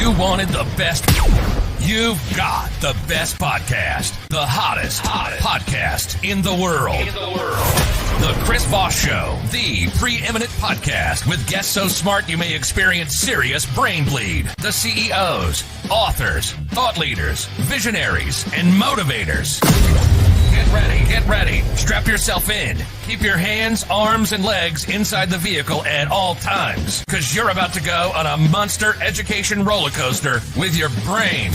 You wanted the best. You've got the best podcast, the hottest podcast in the world. The Chris Voss Show, the preeminent podcast with guests so smart you may experience serious brain bleed. The CEOs, authors, thought leaders, visionaries, and motivators. Get ready. Strap yourself in. Keep your hands, arms, and legs inside the vehicle at all times, because you're about to go on a monster education roller coaster with your brain.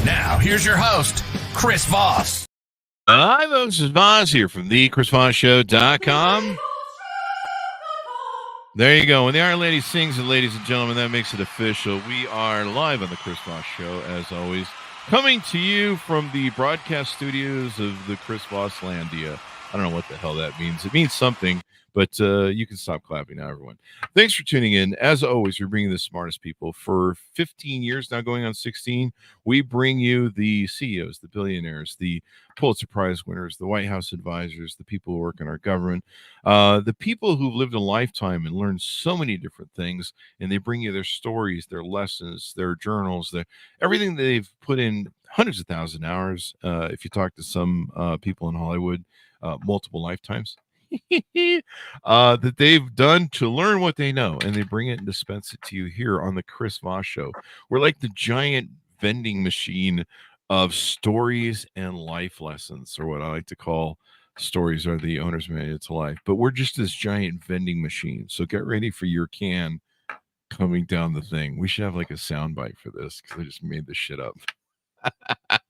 Now, here's your host, Chris Voss. Hi, folks. This is Voss here from thechrisvossshow.com. There you go. When the Iron Lady sings it, ladies and gentlemen, that makes it official. We are live on the Chris Voss Show, as always, coming to you from the broadcast studios of the Chris Voss Landia. I don't know what the hell that means. It means something, but you can stop clapping now, everyone. Thanks for tuning in. As always, we're bringing the smartest people. For 15 years now, going on 16, we bring you the CEOs, the billionaires, the Pulitzer Prize winners, the White House advisors, the people who work in our government, the people who've lived a lifetime and learned so many different things, and they bring you their stories, their lessons, their journals, everything they've put in hundreds of thousand hours. If you talk to some people in Hollywood, multiple lifetimes, that they've done to learn what they know, and they bring it and dispense it to you here on the Chris Voss Show. We're like the giant vending machine of stories and life lessons, or what I like to call stories are the owner's manual to life. But we're just this giant vending machine. So get ready for your can coming down the thing. We should have like a soundbite for this, because I just made this shit up.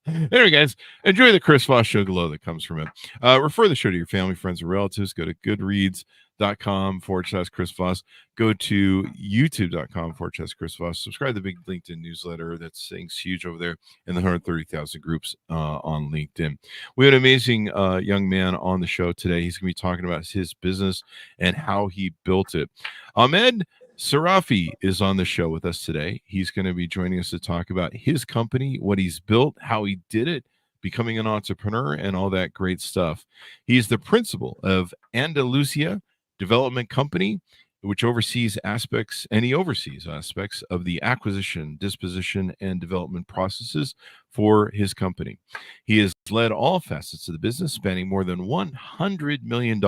Anyway, guys, enjoy the Chris Voss Show glow that comes from it. Refer the show to your family, friends, and relatives. Go to goodreads.com/Chris Voss. Go to youtube.com/Chris Voss. Subscribe to the big LinkedIn newsletter. That's things huge over there in the 130,000 groups on LinkedIn. We have an amazing young man on the show today. He's going to be talking about his business and how he built it. Ahmed Seirafi is on the show with us today. He's going to be joining us to talk about his company, what he's built, how he did it, becoming an entrepreneur, and all that great stuff. He's the principal of Andalusia Development Company, which oversees aspects of the acquisition, disposition, and development processes for his company. He has led all facets of the business, spanning more than $100 million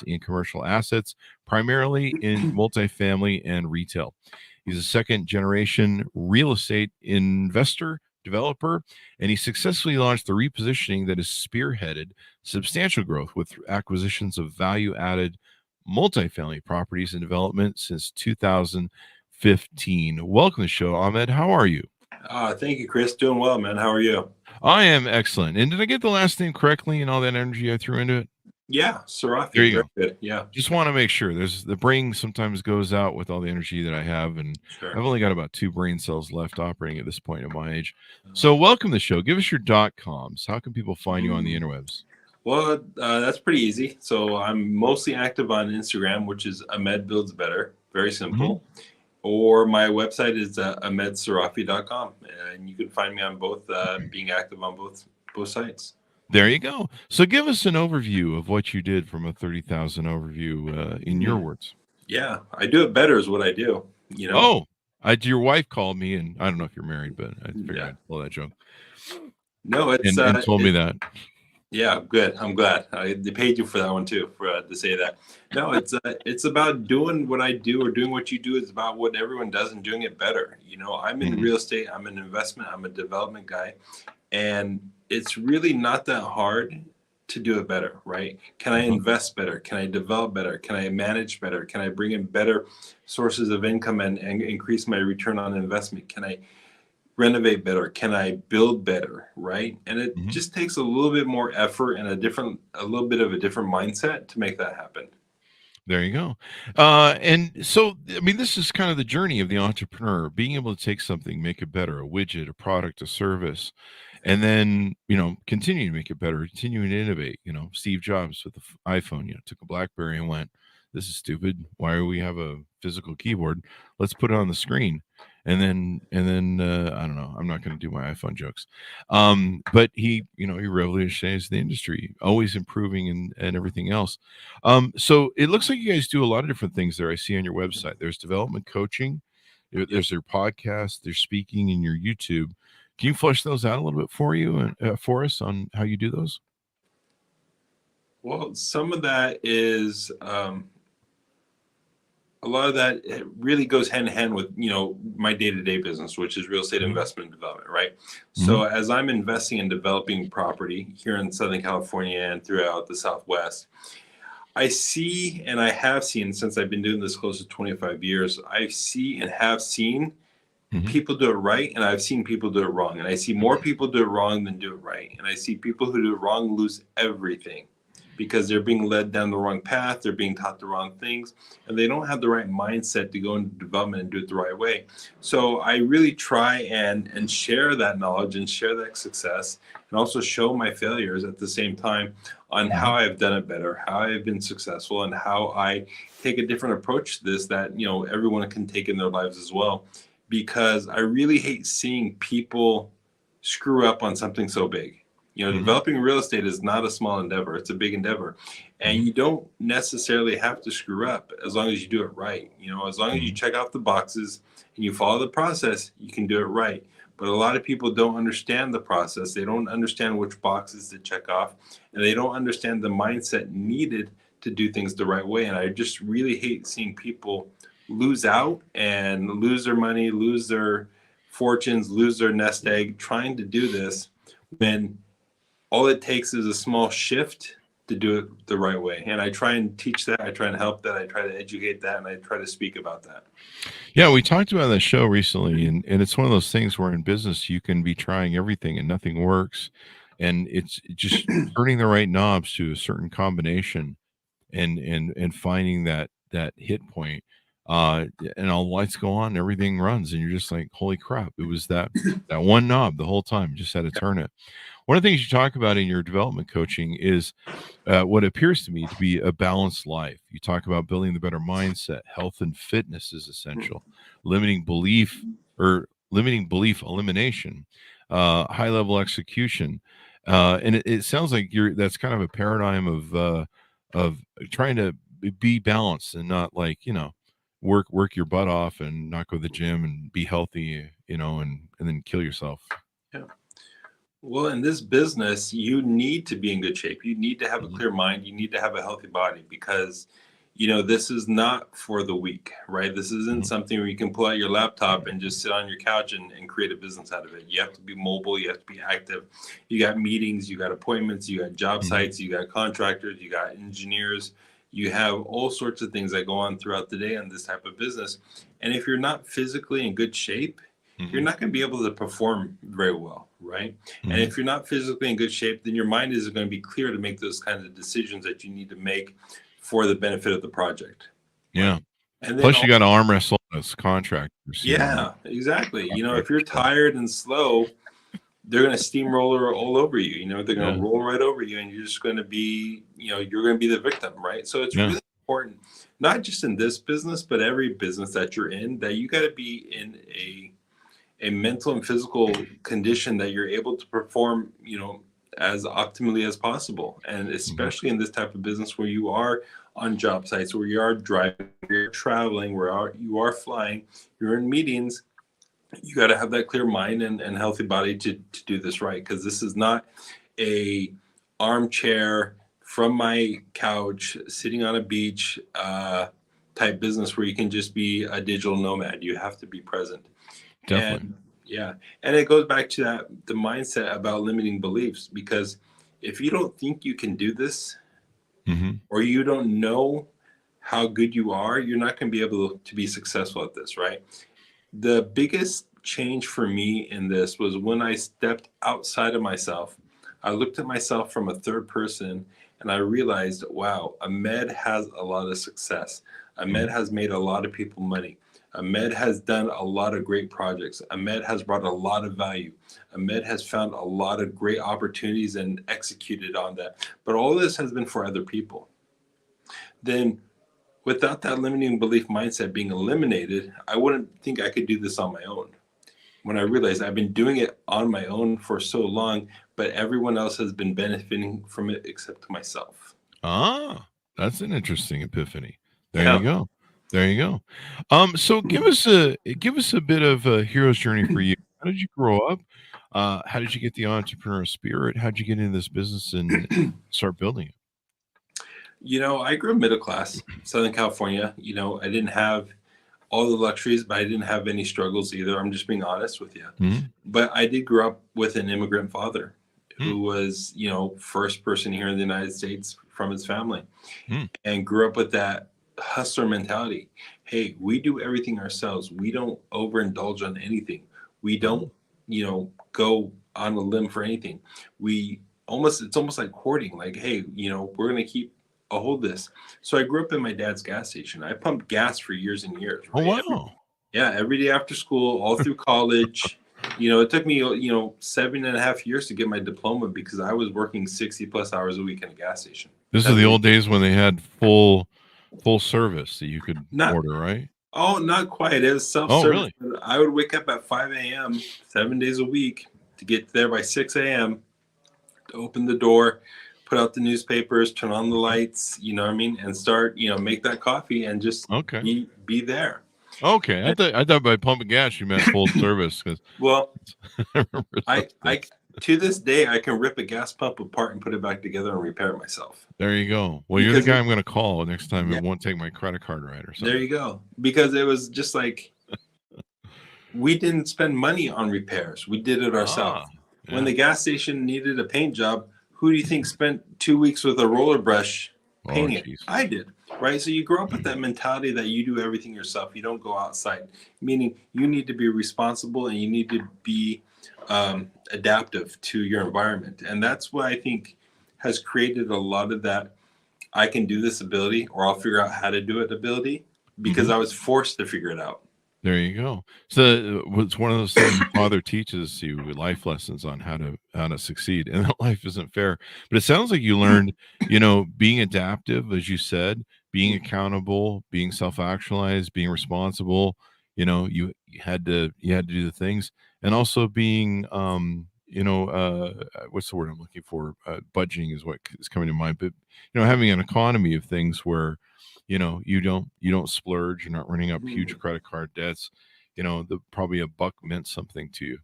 in commercial assets, primarily in multifamily and retail. He's a second-generation real estate investor, developer, and he successfully launched the repositioning that has spearheaded substantial growth with acquisitions of value-added multifamily properties and development since 2015. Welcome to the show, Ahmed. How are you? Thank you, Chris. Doing well, man. How are you? I am excellent. And did I get the last name correctly and all that energy I threw into it? Yeah, Seirafi. There you go. Good. Yeah. Just want to make sure. The brain sometimes goes out with all the energy that I have, and Sure. I've only got about 2 brain cells left operating at this point in my age. So welcome to the show. Give us your .coms. How can people find you on the interwebs? Well, that's pretty easy. So I'm mostly active on Instagram, which is Ahmed Builds Better. Very simple. Mm-hmm. Or my website is ahmedseirafi.com, and you can find me on both, being active on both sites. There you go. So give us an overview of what you did from a 30,000 overview in your words. Yeah, I do it better is what I do. You know. Your wife called me, and I don't know if you're married, but I figured I'd pull that joke. No, it's and told me that. Yeah, good. I'm glad. They paid you for that one too, to say that. No, it's about doing what I do, or doing what you do is about what everyone does and doing it better. You know, I'm in real estate. I'm an investment. I'm a development guy, and it's really not that hard to do it better, right? Can I invest better? Can I develop better? Can I manage better? Can I bring in better sources of income and increase my return on investment? Can I renovate better? Can I build better? Right. And it just takes a little bit more effort and a little bit of a different mindset to make that happen. There you go. And so, I mean, this is kind of the journey of the entrepreneur, being able to take something, make it better, a widget, a product, a service, and then, continue to make it better, continuing to innovate. Steve Jobs with the iPhone, took a BlackBerry and went, this is stupid. Why do we have a physical keyboard? Let's put it on the screen. And then I don't know. I'm not going to do my iPhone jokes. But he revolutionized the industry, always improving and everything else. So it looks like you guys do a lot of different things there. I see on your website. There's development coaching. There's their podcast, their speaking, and your YouTube. Can you flesh those out a little bit for you and for us on how you do those? Well, some of that is a lot of that it really goes hand in hand with my day-to-day business, which is real estate investment development, right? So as I'm investing in developing property here in Southern California and throughout the Southwest, I see and I have seen, since I've been doing this close to 25 years, I see and have seen people do it right, and I've seen people do it wrong, and I see more people do it wrong than do it right, and I see people who do it wrong lose everything because they're being led down the wrong path, they're being taught the wrong things, and they don't have the right mindset to go into development and do it the right way. So I really try and share that knowledge and share that success, and also show my failures at the same time on how I've done it better, how I've been successful, and how I take a different approach to this that everyone can take in their lives as well. Because I really hate seeing people screw up on something so big. Developing real estate is not a small endeavor. It's a big endeavor. And you don't necessarily have to screw up as long as you do it right. As long as you check off the boxes and you follow the process, you can do it right. But a lot of people don't understand the process. They don't understand which boxes to check off, and they don't understand the mindset needed to do things the right way. And I just really hate seeing people lose out and lose their money, lose their fortunes, lose their nest egg trying to do this when all it takes is a small shift to do it the right way. And I try and teach that. I try and help that. I try to educate that, and I try to speak about that. Yeah, we talked about that show recently, and it's one of those things where in business you can be trying everything and nothing works. And it's just turning the right knobs to a certain combination and finding that hit point. And all the lights go on, everything runs, and you're just like, holy crap, it was that one knob the whole time, just had to turn it. One of the things you talk about in your development coaching is what appears to me to be a balanced life. You talk about building the better mindset. Health and fitness is essential. Limiting belief elimination, high level execution, and it sounds like that's kind of a paradigm of trying to be balanced and not like work your butt off and not go to the gym and be healthy, and then kill yourself. Yeah. Well, in this business, you need to be in good shape. You need to have a clear mind. You need to have a healthy body because, this is not for the weak, right? This isn't something where you can pull out your laptop and just sit on your couch and create a business out of it. You have to be mobile. You have to be active. You got meetings, you got appointments, you got job sites, you got contractors, you got engineers. You have all sorts of things that go on throughout the day on this type of business. And if you're not physically in good shape, you're not going to be able to perform very well, right? And if you're not physically in good shape, then your mind isn't going to be clear to make those kinds of decisions that you need to make for the benefit of the project. Yeah. And plus you got to arm wrestle as contractors. Yeah, exactly. If you're tired and slow, they're going to steamroller all over you. They're going to roll right over you, and you're just going to be, you're going to be the victim, right? So it's really important, not just in this business, but every business that you're in, that you got to be in a mental and physical condition that you're able to perform, as optimally as possible. And especially in this type of business where you are on job sites, where you are driving, you're traveling, where you are flying, you're in meetings, you got to have that clear mind and healthy body to do this right. Because this is not a armchair from my couch sitting on a beach type business where you can just be a digital nomad. You have to be present. Definitely. And it goes back to the mindset about limiting beliefs, because if you don't think you can do this or you don't know how good you are, you're not going to be able to be successful at this, right? The biggest change for me in this was when I stepped outside of myself. I looked at myself from a third person and I realized, wow, Ahmed has a lot of success. Ahmed has made a lot of people money. Ahmed has done a lot of great projects. Ahmed has brought a lot of value. Ahmed has found a lot of great opportunities and executed on that. But all this has been for other people. Then without that limiting belief mindset being eliminated, I wouldn't think I could do this on my own. When I realized I've been doing it on my own for so long, but everyone else has been benefiting from it except myself. Ah, that's an interesting epiphany. There you go. There you go. So give us a bit of a hero's journey for you. How did you grow up? How did you get the entrepreneurial spirit? How did you get into this business and start building it? I grew up middle class, Southern California. I didn't have all the luxuries, but I didn't have any struggles either. I'm just being honest with you. Mhm. But I did grow up with an immigrant father Mm, who was, first person here in the United States from his family, mm. and grew up with that hustler mentality. Hey, we do everything ourselves. We don't overindulge on anything. We don't, Oh, go on a limb for anything. It's almost like hoarding. Like, hey, we're gonna keep a hold of this. So I grew up in my dad's gas station. I pumped gas for years and years, oh right? wow. Yeah, every day after school, all through college. It took me, 7.5 years to get my diploma because I was working 60 plus hours a week in a gas station. This is Seven the days. old days when they had full service that you could Not, order, right? not quite. It was Oh, self-service. really? I would wake up at 5 a.m., 7 days a week to get there by 6 a.m., to open the door, put out the newspapers, turn on the lights, you know what I mean? And start, make that coffee and just Okay. be there. Okay. I thought by pumping gas you meant full service because Well, I remember I those I days. to this day I can rip a gas pump apart and put it back together and repair it myself. There you go. Well, you're the Because guy I'm going to call next time yeah, it won't take my credit card right or there something. you go. Because it was just like we didn't spend money on repairs. We did it Ah, ourselves. When yeah. the gas station needed a paint job, who do you think spent 2 weeks with a roller brush Oh, painting it? jeez. I did. Right. So you grow up with that mentality that you do everything yourself. You don't go outside, meaning you need to be responsible and you need to be adaptive to your environment. And that's what I think has created a lot of that I can do this ability or I'll figure out how to do it ability because Mhm. I was forced to figure it out. There you go. So it's one of those things your father teaches you life lessons on how to succeed, and that life isn't fair. But it sounds like you learned, being adaptive, as you said, being accountable, being self-actualized, being responsible. You had to do the things, and also being, what's the word I'm looking for? Budgeting is what is coming to mind. But having an economy of things where you don't splurge, you're not running up huge credit card debts. The probably a buck meant something to you.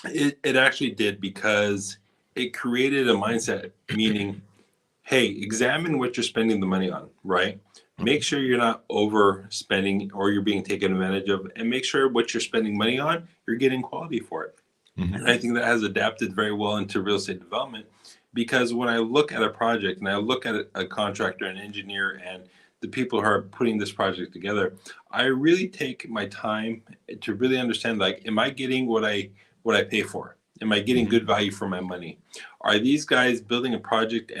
It actually did because it created a mindset, meaning, hey, examine what you're spending the money on, right? Make sure you're not overspending or you're being taken advantage of, and make sure what you're spending money on, you're getting quality for it. Mhm. And I think that has adapted very well into real estate development because when I look at a project and I look at a contractor, an engineer, and the people who are putting this project together, I really take my time to really understand, like, am I getting what I pay for? Am I getting Mhm. good value for my money? Are these guys building a project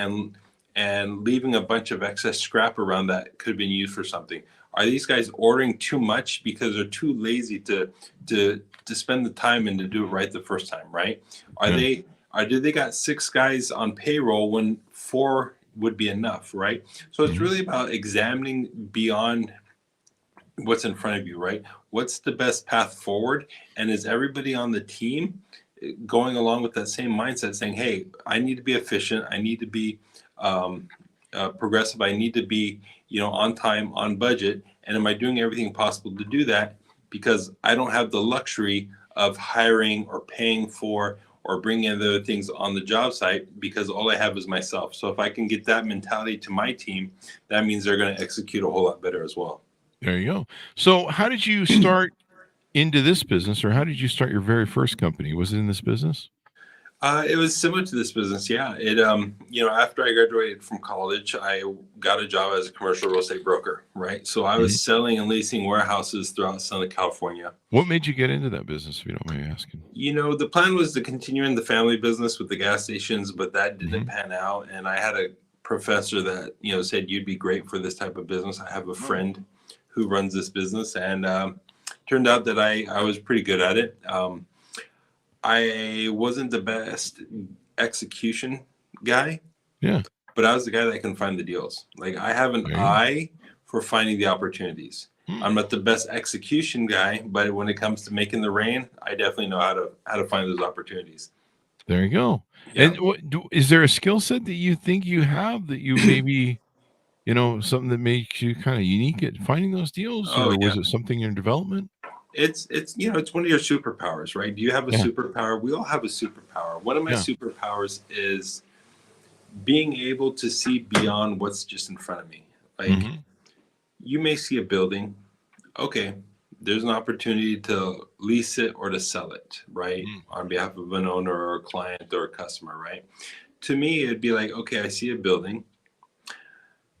and leaving a bunch of excess scrap around that could have been used for something? Are these guys ordering too much because they're too lazy to spend the time and to do it right the first time, right? Are Yeah. they do they got 6 guys on payroll when 4 would be enough, right? So it's Mhm. really about examining beyond what's in front of you, right? What's the best path forward? And is everybody on the team going along with that same mindset, saying, "Hey, I need to be efficient. I need to be um, progressive. I need to be, on time, on budget. And am I doing everything possible to do that? Because I don't have the luxury of hiring or paying for or bringing in other things on the job site because all I have is myself. So if I can get that mentality to my team, that means they're going to execute a whole lot better as well." There you go. So how did you start into this business, or how did you start your very first company? Was it in this business? It was similar to this business, yeah. After I graduated from college, I got a job as a commercial real estate broker, right? So I Mhm. was selling and leasing warehouses throughout Southern California. What made you get into that business, if you don't mind me asking? The plan was to continue in the family business with the gas stations, but that didn't Mhm. pan out. And I had a professor that, said, you'd be great for this type of business. I have a Oh. friend who runs this business, and turned out that I was pretty good at it. I wasn't the best execution guy, Yeah. but I was the guy that can find the deals. Like I have an There you go. eye for finding the opportunities. Hmm. I'm not the best execution guy, but when it comes to making the rain, I definitely know how to find those opportunities. There you go. Yeah. And is there a skill set that you think you have that you maybe something that makes you kind of unique at finding those deals, Oh or was yeah. it something in development? It's one of your superpowers, right? Do you have a Yeah, superpower? We all have a superpower. One of my yeah. superpowers is being able to see beyond what's just in front of me. Like, Hmm. you may see a building, okay, there's an opportunity to lease it or to sell it, right? On behalf of an owner or a client or a customer, right? To me, it'd be like, okay, I see a building.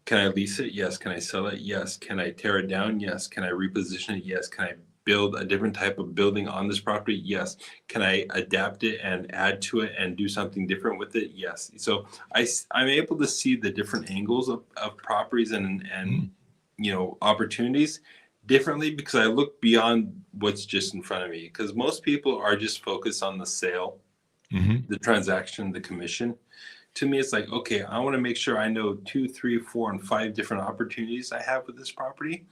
Can I lease it? Yes. Can I sell it? Yes. Can I tear it down? Yes. Can I reposition it? Yes. Can I build a different type of building on this property? Yes. Can I adapt it and add to it and do something different with it? Yes. So I'm able to see the different angles of properties and opportunities differently because I look beyond what's just in front of me. Because most people are just focused on the sale, Hmm. the transaction, the commission. To me, it's like, okay, I want to make sure I know 2, 3, 4, and 5 different opportunities I have with this property,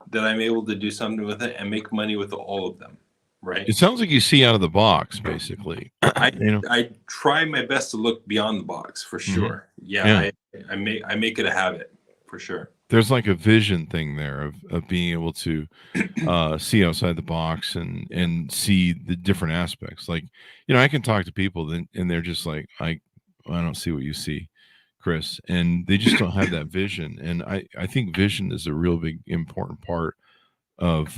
that I'm able to do something with it and make money with all of them, right? It sounds like you see out of the box, basically. I you know. I try my best to look beyond the box for Hmm. sure. Yeah, Yeah. I make it a habit for sure. There's like a vision thing there of being able to see outside the box and see the different aspects. Like, I can talk to people and they're just like, I don't see what you see, Chris, and they just don't have that vision. And I think vision is a real big important part of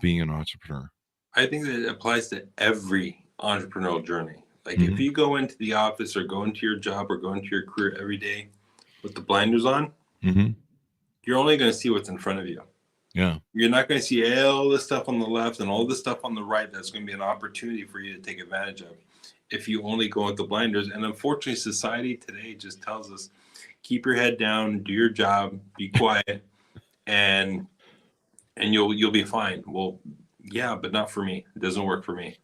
being an entrepreneur. I think that it applies to every entrepreneurial journey. Like, if Hmm. you go into the office or go into your job or go into your career every day with the blinders on, Hmm. you're only going to see what's in front of you. Yeah. You're not going to see all this stuff on the left and all this stuff on the right. That's going to be an opportunity for you to take advantage of if you only go with the blinders. And unfortunately, society today just tells us, keep your head down, do your job, be quiet, and you'll be fine. Well, yeah, but not for me. It doesn't work for me.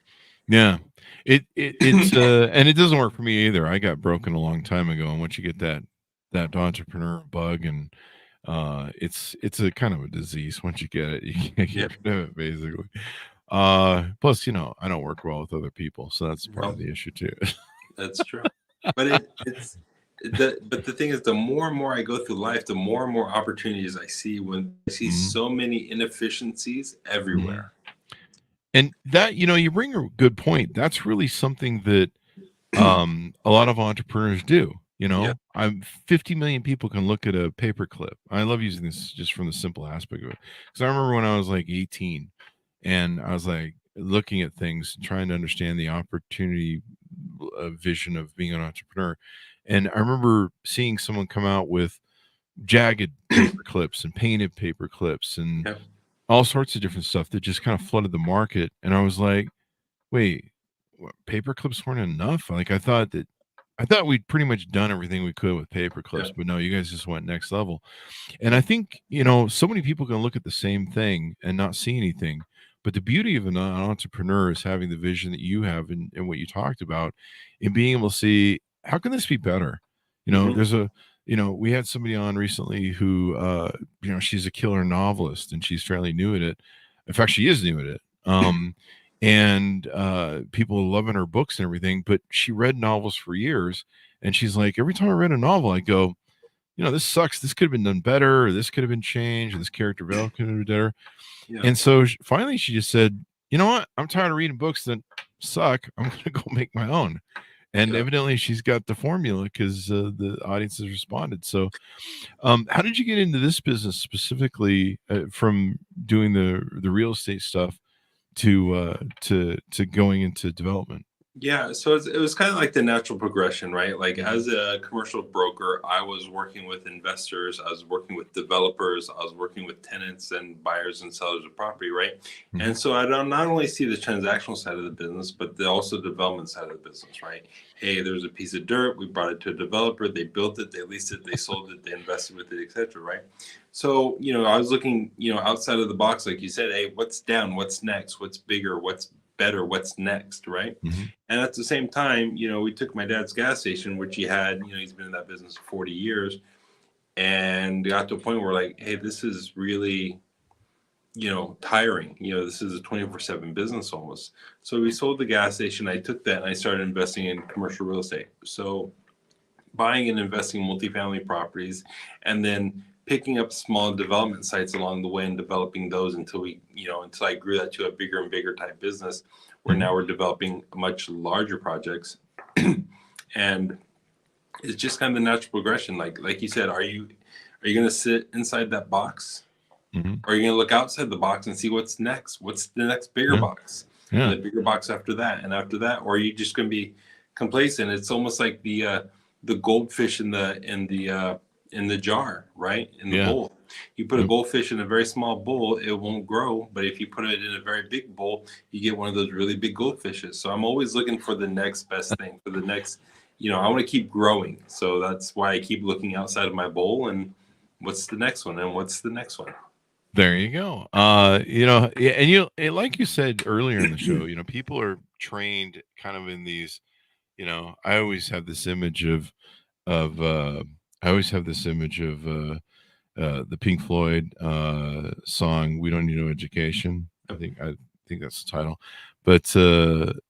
Yeah. It's and it doesn't work for me either. I got broken a long time ago, and once you get that entrepreneur bug, and it's a kind of a disease. Once you get it, you can't Yeah, get rid of it, basically. Plus, I don't work well with other people, so that's part of well, the issue too. that's true. But but the thing is, the more and more I go through life, the more and more opportunities I see when I see Mhm, so many inefficiencies mhm. everywhere. And that, you bring a good point. That's really something that a lot of entrepreneurs do. Yeah, I'm 50 million people can look at a paperclip. I love using this just from the simple aspect of it. Because I remember when I was like 18 and I was like looking at things, trying to understand the opportunity vision of being an entrepreneur. And I remember seeing someone come out with jagged paper clips and painted paper clips and yeah, all sorts of different stuff that just kind of flooded the market. And I was like, wait, what, paper clips weren't enough? Like I thought we'd pretty much done everything we could with paper yeah. clips, but no, you guys just went next level. And I think, so many people can look at the same thing and not see anything. But the beauty of an entrepreneur is having the vision that you have and what you talked about and being able to see how can this be better? Hmm. There's we had somebody on recently who, she's a killer novelist and she's fairly new at it. In fact, she is new at it. And people are loving her books and everything, but she read novels for years. And she's like, every time I read a novel, I go, this sucks. This could have been done better, or this could have been changed, or this character development could have been better. Yeah, And so finally, she just said, "You know what? I'm tired of reading books that suck. I'm going to go make my own." And yeah. evidently, she's got the formula because the audience has responded. So, how did you get into this business specifically from doing the real estate stuff to going into development? Yeah, so it was kind of like the natural progression, right? Like, Mhm, as a commercial broker, I was working with investors, I was working with developers, I was working with tenants and buyers and sellers of property, right? mhm, And so I don't not only see the transactional side of the business, but also the development side of the business, right? Hey, there's a piece of dirt, we brought it to a developer, they built it, they leased it, they sold it, they invested with it, etc., right? So, I was looking, outside of the box, like you said, hey, what's down, what's next, what's bigger, what's better, what's next, right? mhm. And at the same time, we took my dad's gas station, which he had, he's been in that business for 40 years, and got to a point where, like, hey, this is really, tiring. This is a 24/7 business almost. So we sold the gas station. I took that and I started investing in commercial real estate. So buying and investing in multifamily properties, and then picking up small development sites along the way and developing those until until I grew that to a bigger and bigger type business, where now we're developing much larger projects. And it's just kind of the natural progression. Like you said, are you going to sit inside that box? Mm-hmm. Or are you going to look outside the box and see what's next? What's the next bigger box? Yeah. And the bigger box after that, and after that? Or are you just going to be complacent? It's almost like the goldfish in the jar, right? In the bowl. You put a goldfish in a very small bowl, it won't grow. But if you put it in a very big bowl, you get one of those really big goldfishes. So I'm always looking for the next best thing, for the next, I want to keep growing. So that's why I keep looking outside of my bowl and what's the next one and what's the next one. There you go. And like you said earlier in the show, people are trained kind of in these, I always have this image of the Pink Floyd song "We Don't Need No Education." I think that's the title. But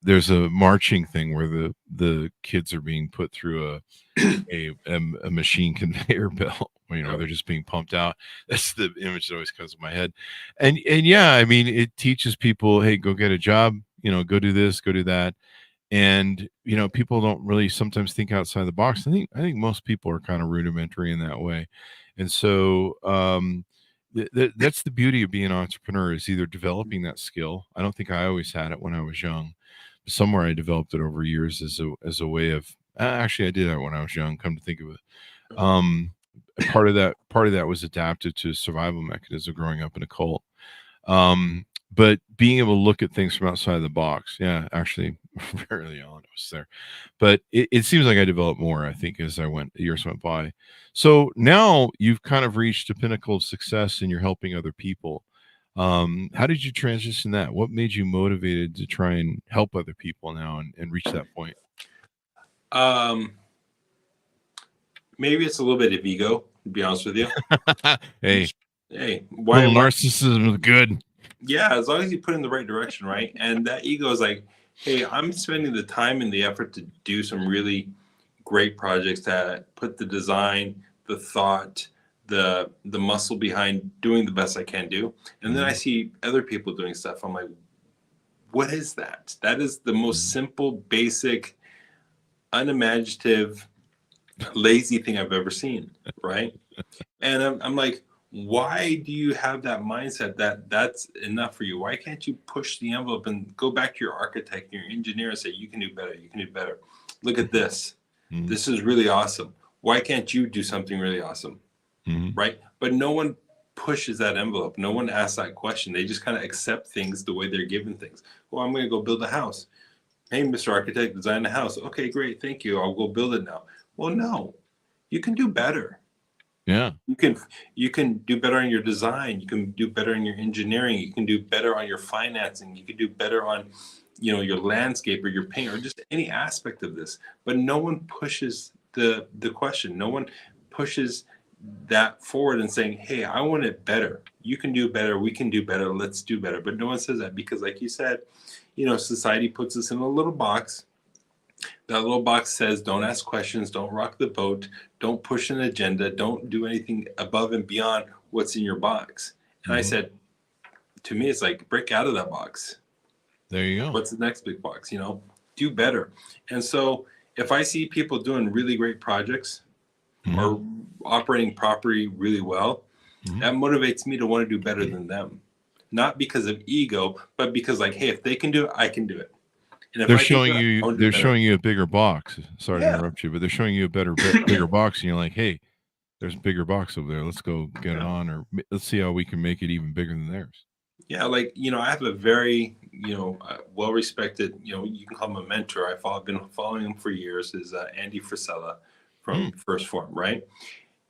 there's a marching thing where the kids are being put through a machine conveyor belt. They're just being pumped out. That's the image that always comes to my head. And yeah, I mean, it teaches people, hey, go get a job. Go do this, go do that. And people don't really sometimes think outside the box. I think most people are kind of rudimentary in that way. And so that's the beauty of being an entrepreneur, is either developing that skill. I don't think I always had it when I was young. Somewhere I developed it over years as a way of, actually I did that when I was young, come to think of it. Part of that was adapted to survival mechanism growing up in a cult. But being able to look at things from outside the box, actually fairly on it was there. But it seems like I developed more, I think, as years went by. So now you've kind of reached a pinnacle of success and you're helping other people. How did you transition that? What made you motivated to try and help other people now and reach that point? Maybe it's a little bit of ego, to be honest with you. Hey, why narcissism is good? Yeah, as long as you put it in the right direction, right? And that ego is like, hey, I'm spending the time and the effort to do some really great projects, that put the design, the thought, the muscle behind doing the best I can do. And then I see other people doing stuff. I'm like, what is that? That is the most simple, basic, unimaginative, lazy thing I've ever seen, right? And I'm like, why do you have that mindset that that's enough for you? Why can't you push the envelope and go back to your architect, your engineer, and say, you can do better, you can do better. Look at this. This is really awesome. Why can't you do something really awesome? Right? But no one pushes that envelope. No one asks that question. They just kind of accept things the way they're given things. Well, I'm going to go build a house. Hey, Mr. Architect, design a house. Okay, great. Thank you. I'll go build it now. Well, no, you can do better. Yeah. You can do better on your design. You can do better in your engineering. You can do better on your financing. You can do better on, your landscape or your paint or just any aspect of this. But no one pushes the question. No one pushes that forward and saying, hey, I want it better. You can do better. We can do better. Let's do better. But no one says that because, like you said, society puts us in a little box. That little box says, don't ask questions, don't rock the boat, don't push an agenda, don't do anything above and beyond what's in your box. And I said, to me, it's like, break out of that box. There you go. What's the next big box? Do better. And so if I see people doing really great projects or operating property really well, that motivates me to want to do better than them. Not because of ego, but because, like, hey, if they can do it, I can do it. They're showing you a bigger box. Sorry to interrupt you, but they're showing you a bigger box, and you're like, hey, there's a bigger box over there. Let's go get it on, or let's see how we can make it even bigger than theirs. Yeah, like, I have a very, well-respected, you can call him a mentor. I've been following him for years, is Andy Frisella from First Form, right?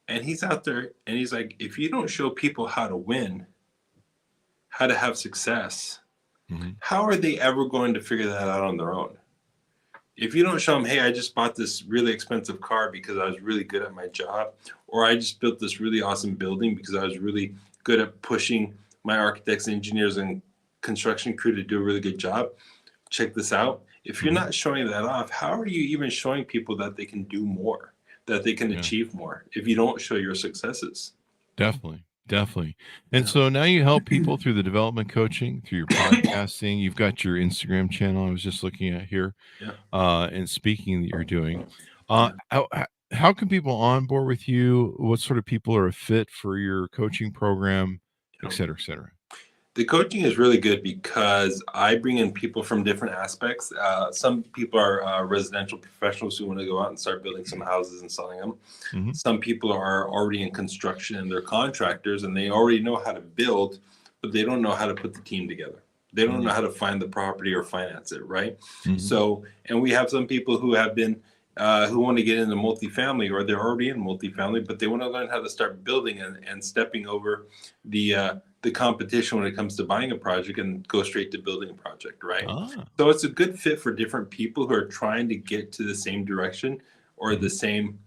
And he's out there, and he's like, if you don't show people how to win, how to have success, how are they ever going to figure that out on their own? If you don't show them, hey, I just bought this really expensive car because I was really good at my job, or I just built this really awesome building because I was really good at pushing my architects, engineers, and construction crew to do a really good job. Check this out. If you're not showing that off, how are you even showing people that they can do more, that they can Yeah. achieve more if you don't show your successes. Definitely. Definitely. And so now you help people through the development coaching, through your podcasting. You've got your Instagram channel I was just looking at here, Yeah. and speaking that you're doing. Yeah. How can people onboard with you? What sort of people are a fit for your coaching program, et cetera, et cetera? The coaching is really good because I bring in people from different aspects. Some people are residential professionals who want to go out and start building some houses and selling them. Mm-hmm. Some people are already in construction and they're contractors and they already know how to build, but they don't know how to put the team together. They don't know how to find the property or finance it, right? Mm-hmm. So, and we have some people who have been who want to get into multifamily, or they're already in multifamily, but they want to learn how to start building and stepping over the competition when it comes to buying a project and go straight to building a project, right? So it's a good fit for different people who are trying to get to the same direction or the same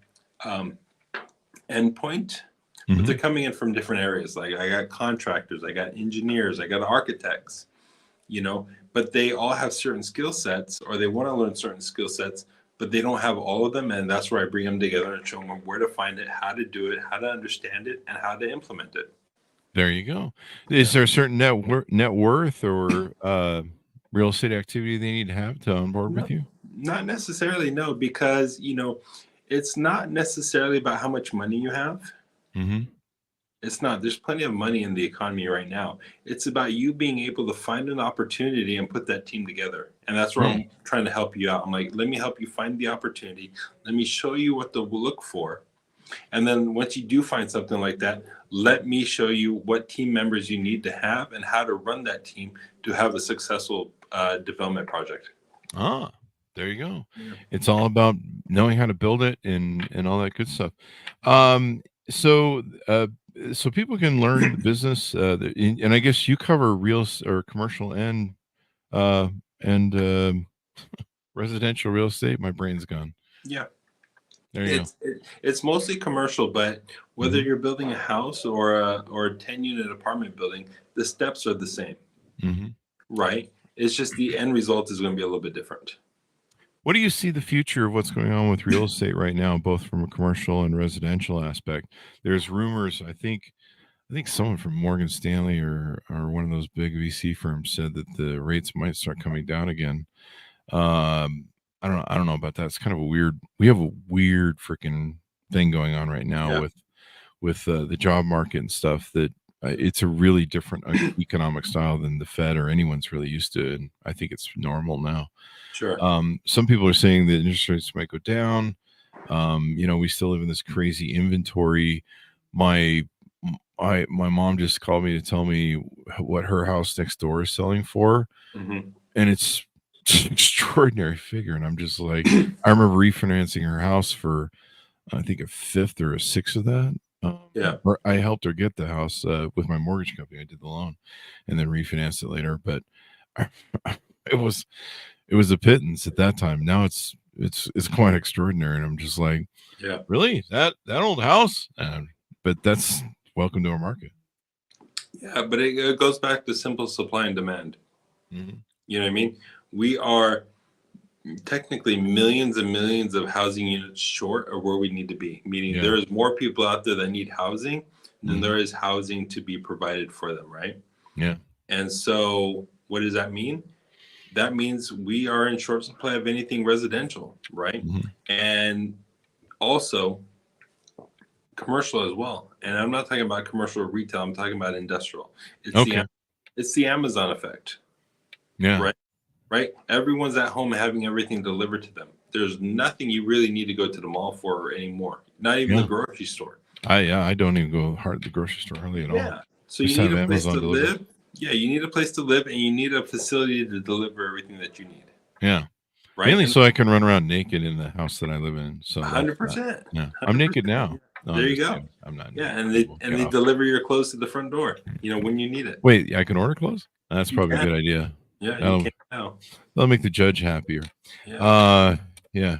endpoint, but they're coming in from different areas. Like I got contractors, I got engineers, I got architects, but they all have certain skill sets, or they want to learn certain skill sets, but they don't have all of them. And that's where I bring them together and show them where to find it, how to do it, how to understand it, and how to implement it. There you go. Is there a certain net worth or real estate activity they need to have to on board with you? Not necessarily, no, because it's not necessarily about how much money you have. Mm-hmm. It's not. There's plenty of money in the economy right now. It's about you being able to find an opportunity and put that team together. And that's where I'm trying to help you out. I'm like, let me help you find the opportunity. Let me show you what to look for. And then once you do find something like that, let me show you what team members you need to have and how to run that team to have a successful development project. There you go. Yeah. It's all about knowing how to build it and all that good stuff. So people can learn the business, and I guess you cover real or commercial and residential real estate. My brain's gone. Yeah. There you go. It's mostly commercial, but whether you're building a house or a 10-unit apartment building, the steps are the same, right? It's just the end result is going to be a little bit different. What do you see the future of what's going on with real estate right now, both from a commercial and residential aspect? There's rumors. I think someone from Morgan Stanley or one of those big VC firms said that the rates might start coming down again. I don't know about that. It's kind of we have a weird freaking thing going on right now with the job market and stuff that it's a really different economic style than the Fed or anyone's really used to. And I think it's normal now. Sure. Some people are saying that interest rates might go down. We still live in this crazy inventory. My mom just called me to tell me what her house next door is selling for. And it's an extraordinary figure. And I'm just like, I remember refinancing her house for, I think, a fifth or a sixth of that. Or I helped her get the house with my mortgage company. I did the loan and then refinanced it later. But it was a pittance at that time. Now it's quite extraordinary. And I'm just like, really? That old house? But that's welcome to our market. Yeah, but it goes back to simple supply and demand. You know what I mean? We are technically millions and millions of housing units short of where we need to be, meaning there is more people out there that need housing than there is housing to be provided for them, right? Yeah. And so what does that mean? That means we are in short supply of anything residential, right? And also commercial as well. And I'm not talking about commercial or retail. I'm talking about industrial. It's the Amazon effect. Yeah. Right. Everyone's at home having everything delivered to them. There's nothing you really need to go to the mall for anymore. Not even the grocery store. I don't even go hard to the grocery store hardly at all. So you need a place to live. Yeah, you need a place to live, and you need a facility to deliver everything that you need. Yeah. Right. Mainly so I can run around naked in the house that I live in. So 100%. Yeah. I'm naked now. No, there you go. Kidding. I'm not. Yeah, and they deliver your clothes to the front door. When you need it. Wait, I can order clothes? That's probably a good idea. Yeah, you can now. That'll make the judge happier. Running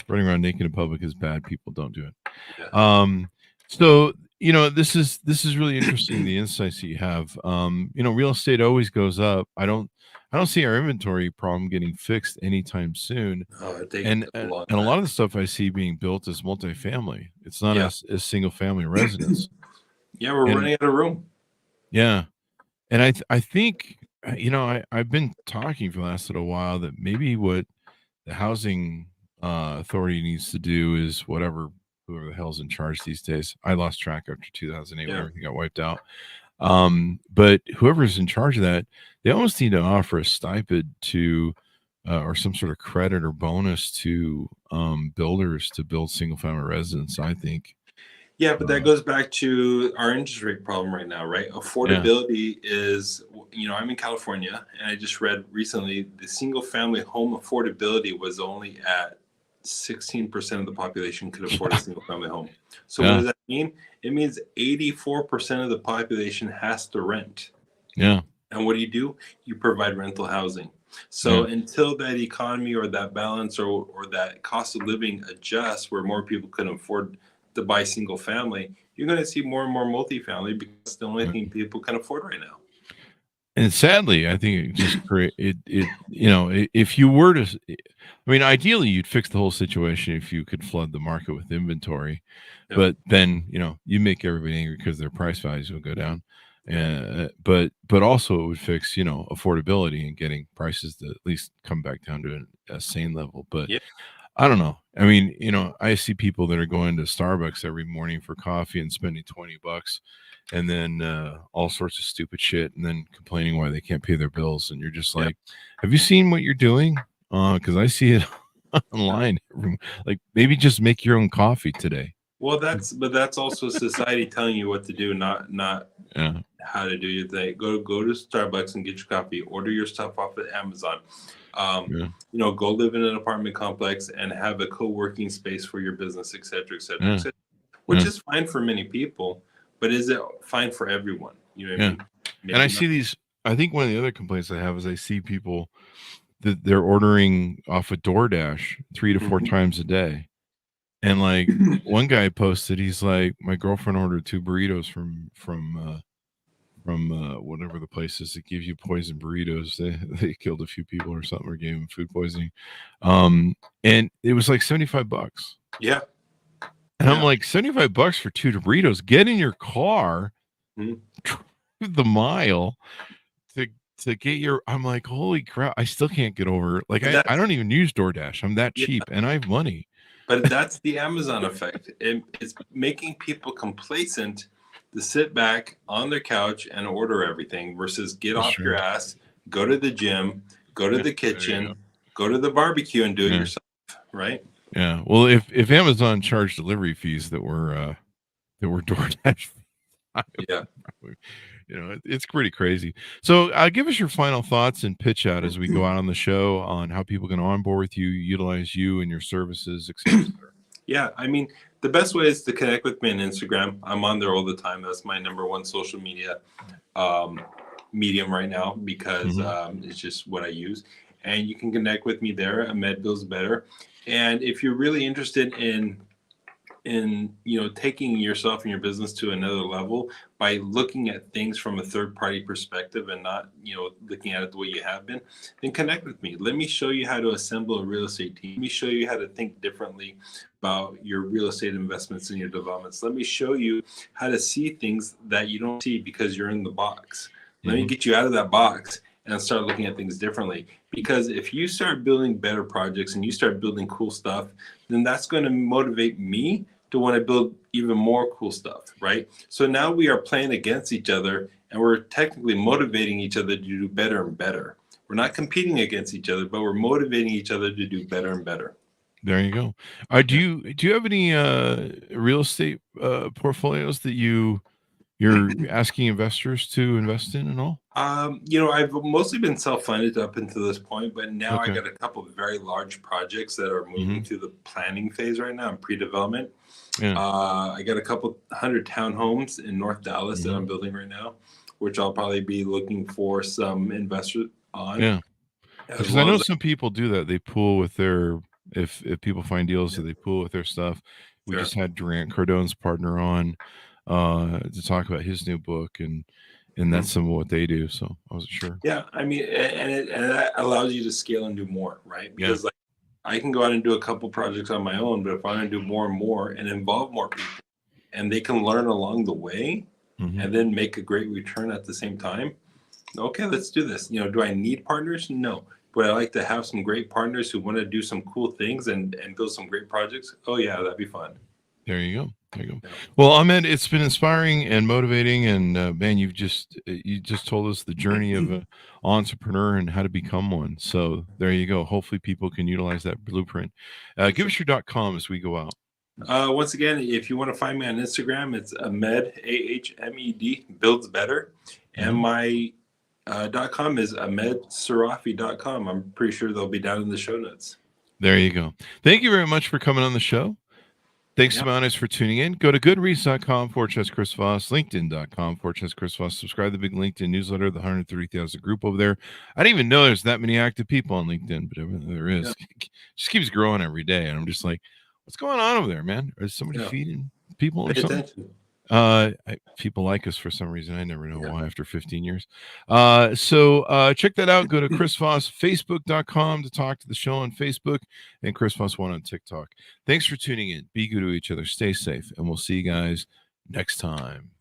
around naked in public is bad. People don't do it. So this is really interesting, the insights that you have. Real estate always goes up. I don't I don't see our inventory problem getting fixed anytime soon. Oh, it takes And a and, long and a time. lot of the stuff I see being built is multifamily. It's not Yeah. as single family residence. Yeah, we're And running out of room. yeah, and I think I've been talking for the last little while that maybe what the housing authority needs to do is whoever the hell's in charge these days. I lost track after 2008 when Yeah. everything got wiped out. But whoever's in charge of that, they almost need to offer a stipend to or some sort of credit or bonus to builders to build single family residence. I think. Yeah, but that Uh, goes back to our interest rate problem right now, right? yeah. Affordability is, I'm in California, and I just read recently the single family home affordability was only at 16% of the population could afford a single family home. So what Yeah. does that mean? It means 84% of the population has to rent. Yeah. And what do? You provide rental housing. Yeah. So until that economy or that balance or that cost of living adjusts where more people can afford to buy single family, you're going to see more and more multifamily because it's the only Yeah. thing people can afford right now. And sadly, I think it just create it. If you were to, I mean, ideally, you'd fix the whole situation if you could flood the market with inventory. Yep. But then you make everybody angry because their price values will go down. But also it would fix affordability and getting prices to at least come back down to a sane level. But Yep. I don't know. I mean, I see people that are going to Starbucks every morning for coffee and spending $20 and then all sorts of stupid shit and then complaining why they can't pay their bills. And you're just Yep. like, have you seen what you're doing? Because I see it online. Like maybe just make your own coffee today. Well, that's also society telling you what to do, not Yeah. how to do your thing. Go to Starbucks and get your coffee. Order your stuff off of Amazon. Yeah. Go live in an apartment complex and have a co-working space for your business, et cetera, et cetera, Yeah. et cetera, which Yeah. is fine for many people, but is it fine for everyone? You know what I Yeah. mean? Maybe And I not. see these. I think one of the other complaints I have is I see people that they're ordering off of DoorDash 3 to 4 Mhm. times a day. And like one guy posted, he's like, my girlfriend ordered 2 burritos from whatever the place is that gives you poison burritos. They killed a few people or something or gave them food poisoning. And it was like $75. Yeah. And I'm Yeah. like, $75 for 2 burritos. Get in your car, Mhm. drive the mile to get your. I'm like, holy crap! I still can't get over. Like, But I don't even use DoorDash. I'm that Yeah. cheap, and I have money. But that's the Amazon effect. It's making people complacent to sit back on their couch and order everything versus get That's off true. your ass, go to the gym, go to Yeah, the there you kitchen, go. go to the barbecue and do it Yeah. yourself, right? Yeah. Well, if Amazon charged delivery fees that were DoorDash, Yeah. it's pretty crazy. So, give us your final thoughts and pitch out as we go out on the show on how people can onboard with you, utilize you and your services, et cetera, et cetera. Yeah, I mean, the best way is to connect with me on Instagram. I'm on there all the time. That's my number one social media medium right now because it's just what I use. And you can connect with me there. Ahmed Feels Better. And if you're really interested in taking yourself and your business to another level by looking at things from a third party perspective and not looking at it the way you have been, then connect with me. Let me show you how to assemble a real estate team. Let me show you how to think differently about your real estate investments and your developments. Let me show you how to see things that you don't see because you're in the box. Let me get you out of that box and start looking at things differently. Because if you start building better projects and you start building cool stuff, then that's going to motivate me to want to build even more cool stuff, right? So now we are playing against each other and we're technically motivating each other to do better and better. We're not competing against each other, but we're motivating each other to do better and better. There you go. Do you have any real estate portfolios that you're asking investors to invest in and all? I've mostly been self-funded up until this point, but now I Okay. got a couple of very large projects that are moving through the planning phase right now in pre-development. Yeah. I got a couple hundred townhomes in North Dallas that I'm building right now, which I'll probably be looking for some investors on. Yeah. As Because I well know as some people do that. They pool with their if people find deals, so they pool with their stuff. We Sure. just had Durant Cardone's partner on to talk about his new book, and and that's some of what they do. So I wasn't sure. Yeah, I mean, and that allows you to scale and do more, right? Yeah. Because like I can go out and do a couple projects on my own, but if I want to do more and more and involve more people, and they can learn along the way, and then make a great return at the same time. Okay, let's do this. You know, do I need partners? No, but I like to have some great partners who want to do some cool things and build some great projects. Oh yeah, that'd be fun. There you go. There you go. Yeah. Well, Ahmed, it's been inspiring and motivating, and man, you just told us the journey of an entrepreneur and how to become one. So there you go. Hopefully, people can utilize that blueprint. Give us your .com as we go out. Once again, if you want to find me on Instagram, it's Ahmed, Ahmed, builds better, and my .com is ahmedseirafi.com. I'm pretty sure they'll be down in the show notes. There you go. Thank you very much for coming on the show. Thanks to my audience for tuning in. Go to goodreads.com/Chris Voss, LinkedIn.com/Chris Voss. Subscribe to the big LinkedIn newsletter, the 130,000 group over there. I didn't even know there's that many active people on LinkedIn, but there is. It just keeps growing every day. And I'm just like, what's going on over there, man? Is somebody feeding people or something? Attention. People like us for some reason. I never know why after 15 years. So check that out. Go to Chris Voss, Facebook.com to talk to the show on Facebook, and Chris Voss 1 on TikTok. Thanks for tuning in. Be good to each other. Stay safe, and we'll see you guys next time.